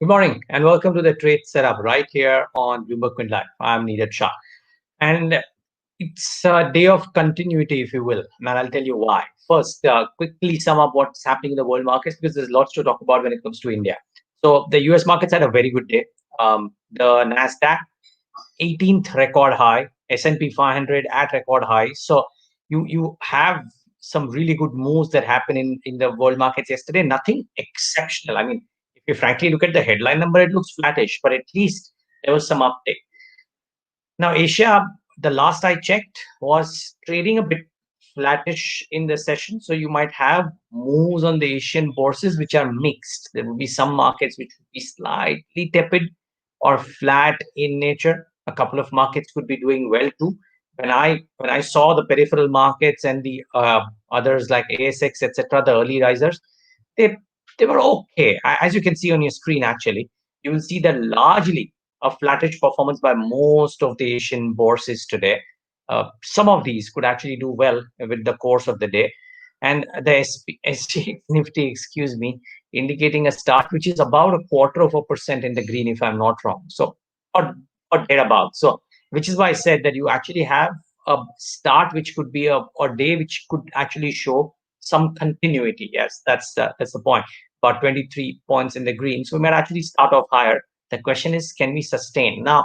morning and welcome to the trade setup right here on BloombergQuint Live. I'm Niraj Shah. And it's a day of continuity, if you will. And I'll tell you why. First, quickly sum up what's happening in the world markets because there's lots to talk about when it comes to India. So the US markets had a very good day. The NASDAQ, 18th record high, S&P 500 at record high. So you have some really good moves that happened in the world markets yesterday. Nothing exceptional. I mean, if you frankly look at the headline number, it looks flattish, but at least there was some uptick. Now, Asia, the last I checked, was trading a bit flattish in the session. So you might have moves on the Asian bourses which are mixed. There will be some markets which would be slightly tepid or flat in nature. A couple of markets could be doing well too. When I saw the peripheral markets and the others like ASX, etc., the early risers, they they were okay. As you can see on your screen, actually, you will see that largely a flattish performance by most of the Asian bourses today. Some of these could actually do well with the course of the day. And the SG Nifty, excuse me, indicating a start which is about a quarter of a percent in the green, if I'm not wrong. So, or thereabouts. So, which is why I said that you actually have a start which could be a day which could actually show some continuity. Yes, that's the point. About 23 points in the green. So we might actually start off higher. The question is, can we sustain? Now,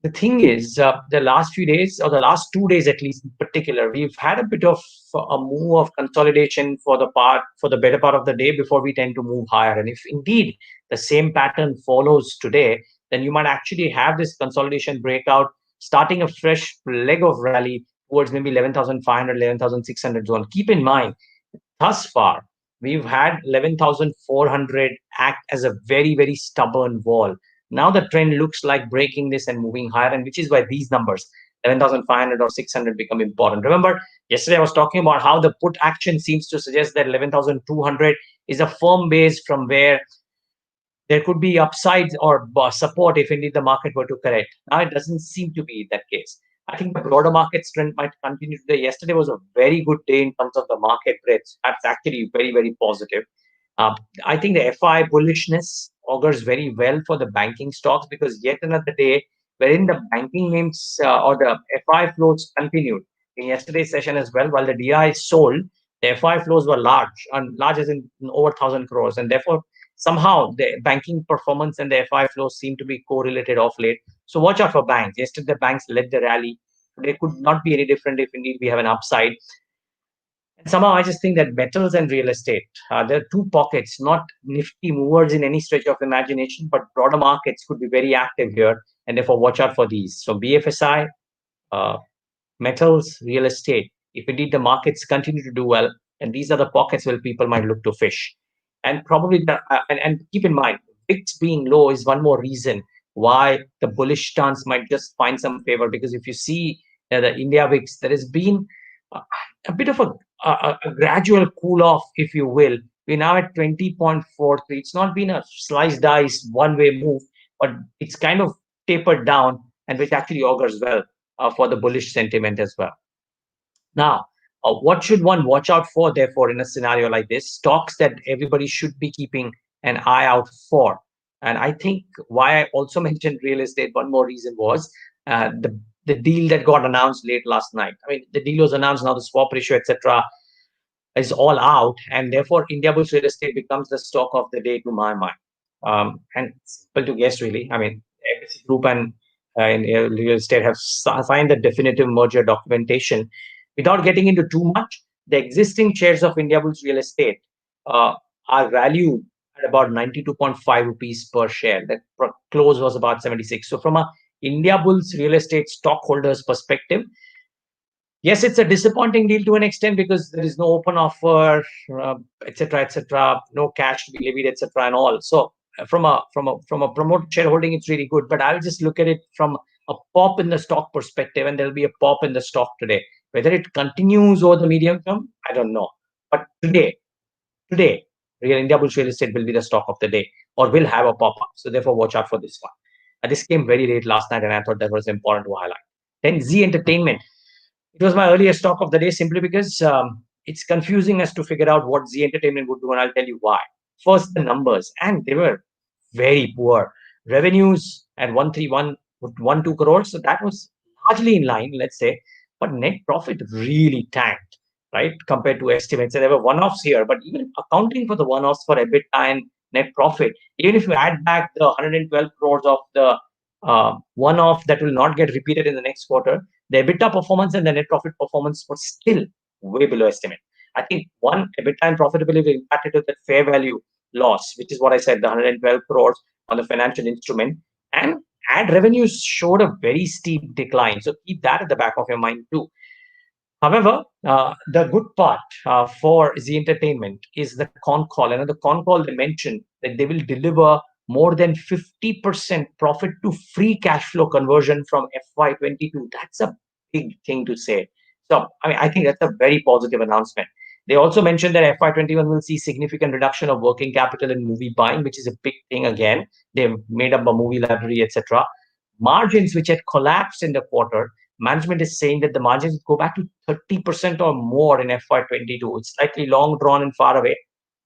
the thing is, the last few days, or the last 2 days at least in particular, we've had a bit of a move of consolidation for the better part of the day before we tend to move higher. And if indeed the same pattern follows today, then you might actually have this consolidation breakout, starting a fresh leg of rally towards maybe 11,500, 11,600 zone. Keep in mind, thus far, we've had 11,400 act as a very, very stubborn wall. Now the trend looks like breaking this and moving higher, and which is why these numbers, 11,500 or 600, become important. Remember, yesterday I was talking about how the put action seems to suggest that 11,200 is a firm base from where there could be upsides or support if indeed the market were to correct. Now it doesn't seem to be that case. I think the broader market trend might continue today. Yesterday was a very good day in terms of the market breadth. That's actually very, very positive. I think the FI bullishness augurs very well for the banking stocks because yet another day wherein the banking names or the FI flows continued in yesterday's session as well. While the DI sold, the FI flows were large, and large as in over 1,000 crores, and therefore somehow the banking performance and the FI flows seem to be correlated off late. So watch out for banks. Yesterday the banks led the rally. They could not be any different if indeed we have an upside. And somehow I just think that metals and real estate, there are two pockets, not nifty movers in any stretch of imagination, but broader markets could be very active here. And therefore watch out for these. So BFSI, metals, real estate. If indeed the markets continue to do well, and these are the pockets where people might look to fish. And probably, and keep in mind, VIX being low is one more reason why the bullish stance might just find some favor. Because if you see the India VIX, there has been a bit of a gradual cool off, if you will. We're now at 20.43. It's not been a slice dice one-way move, but it's kind of tapered down, and which actually augurs well for the bullish sentiment as well. Now, what should one watch out for, therefore, in a scenario like this? Stocks that everybody should be keeping an eye out for. And I think why I also mentioned real estate, one more reason was the deal that got announced late last night. I mean, the deal was announced, now the swap ratio, etc., is all out, and therefore Indiabulls real estate becomes the stock of the day to my mind. And simple to guess, really. I mean, ABC Group and real estate have signed the definitive merger documentation. Without getting into too much, the existing shares of Indiabulls real estate are valued at about 92.5 rupees per share. The close was about 76. So from a Indiabulls real estate stockholders perspective, yes, it's a disappointing deal to an extent because there is no open offer, etc., no cash to be levied, etc., and all. So from a promoter shareholding, it's really good. But I'll just look at it from a pop in the stock perspective, and there'll be a pop in the stock today. Whether it continues over the medium term, I don't know. But today, real Indiabulls real estate will be the stock of the day, or will have a pop up. So therefore, watch out for this one. This came very late last night, and I thought that was important to highlight. Then Zee Entertainment. It was my earlier stock of the day simply because it's confusing us to figure out what Zee Entertainment would do, and I'll tell you why. First, the numbers, and they were very poor. Revenues at 131.12 crores, so that was largely in line, let's say, but net profit really tanked, right, compared to estimates. And there were one-offs here, but even accounting for the one-offs for EBITDA and net profit, even if you add back the 112 crores of the one-off that will not get repeated in the next quarter, the EBITDA performance and the net profit performance was still way below estimate. I think one, EBITDA and profitability impacted to the fair value loss, which is what I said, the 112 crores on the financial instrument, and ad revenues showed a very steep decline. So keep that at the back of your mind too. However, the good part for the entertainment is the con call. And on the con call, they mentioned that they will deliver more than 50% profit to free cash flow conversion from FY22. That's a big thing to say. So, I mean, I think that's a very positive announcement. They also mentioned that FY21 will see significant reduction of working capital in movie buying, which is a big thing again. They've made up a movie library, etc. Margins, which had collapsed in the quarter, management is saying that the margins go back to 30% or more in FY22. It's slightly long drawn and far away,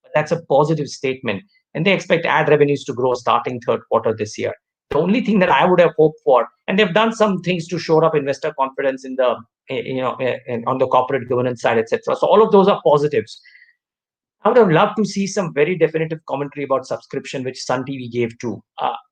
but that's a positive statement. And they expect ad revenues to grow starting third quarter this year. The only thing that I would have hoped for, and they've done some things to shore up investor confidence in the, on the corporate governance side, etc. So all of those are positives. I would have loved to see some very definitive commentary about subscription, which Sun TV gave too.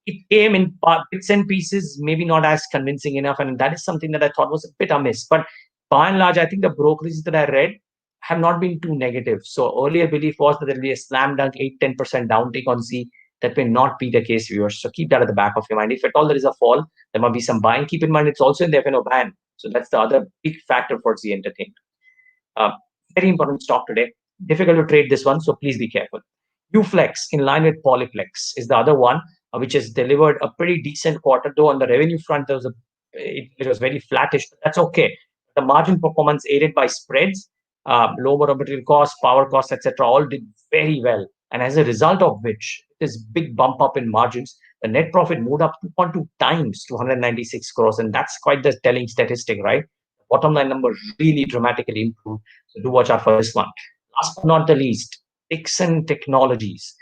It came in bits and pieces, maybe not as convincing enough, and that is something that I thought was a bit amiss. But by and large, I think the brokerages that I read have not been too negative. So earlier belief was that there will be a slam dunk 8-10% downtick on Z. That may not be the case, viewers. So keep that at the back of your mind. If at all there is a fall, there might be some buying. Keep in mind it's also in the FNO ban. So that's the other big factor for Z Entertainment. Uh, Very important stock today. Difficult to trade this one, so please be careful. Uflex, in line with Polyplex, is the other one, which has delivered a pretty decent quarter. Though on the revenue front, it was very flattish. But that's okay. The margin performance aided by spreads, lower raw material costs, power costs, etc., all did very well. And as a result of which, this big bump up in margins, the net profit moved up 2.2 times to 196 crores, and that's quite the telling statistic, right? Bottom line number really dramatically improved. So do watch out for this one. Last but not the least, Dixon Technologies.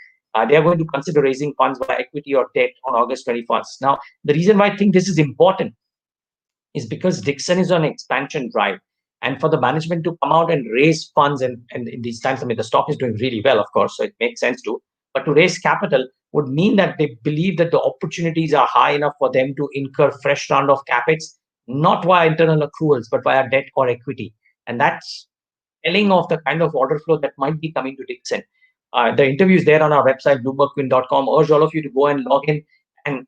They are going to consider raising funds by equity or debt on August 21st. Now, the reason why I think this is important is because Dixon is on an expansion drive. And for the management to come out and raise funds, and in these times, I mean, the stock is doing really well, of course, so it makes sense to. But to raise capital would mean that they believe that the opportunities are high enough for them to incur fresh round of capex, not via internal accruals, but via debt or equity. And that's telling of the kind of order flow that might be coming to Dixon. The interview is there on our website, BloombergQuint.com. Urge all of you to go and log in and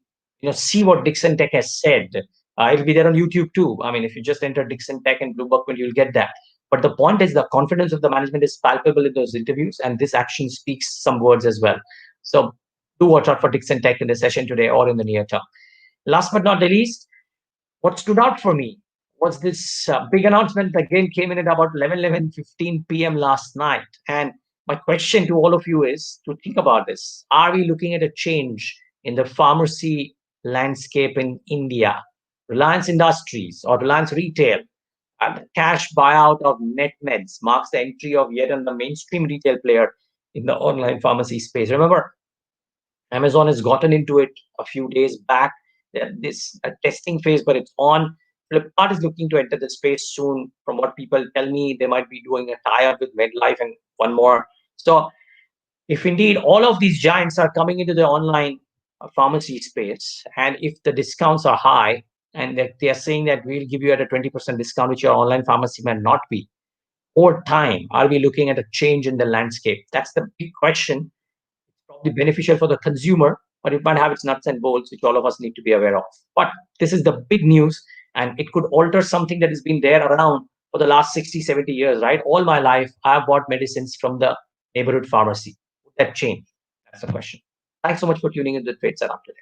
see what Dixon Tech has said. It'll be there on YouTube too. I mean, if you just enter Dixon Tech and BloombergQuint, you'll get that. But the point is the confidence of the management is palpable in those interviews, and this action speaks some words as well. So do watch out for Dixon Tech in the session today or in the near term. Last but not the least, what stood out for me was this big announcement that again came in at about 11:15 p.m. last night. And my question to all of you is to think about this. Are we looking at a change in the pharmacy landscape in India? Reliance Industries or Reliance Retail, the cash buyout of NetMeds marks the entry of yet another mainstream retail player in the online pharmacy space. Remember, Amazon has gotten into it a few days back. This testing phase, but it's on. Flipkart is looking to enter the space soon. From what people tell me, they might be doing a tie-up with MedLife and one more. So if indeed all of these giants are coming into the online pharmacy space, and if the discounts are high, and that they are saying that we'll give you at a 20% discount, which your online pharmacy may not be, over time, are we looking at a change in the landscape? That's the big question. It's probably beneficial for the consumer, but it might have its nuts and bolts, which all of us need to be aware of. But this is the big news, and it could alter something that has been there around for the last 60, 70 years, right? All my life, I've bought medicines from the neighborhood pharmacy. Would that change? That's the question. Thanks so much for tuning in to the Trade Setup today.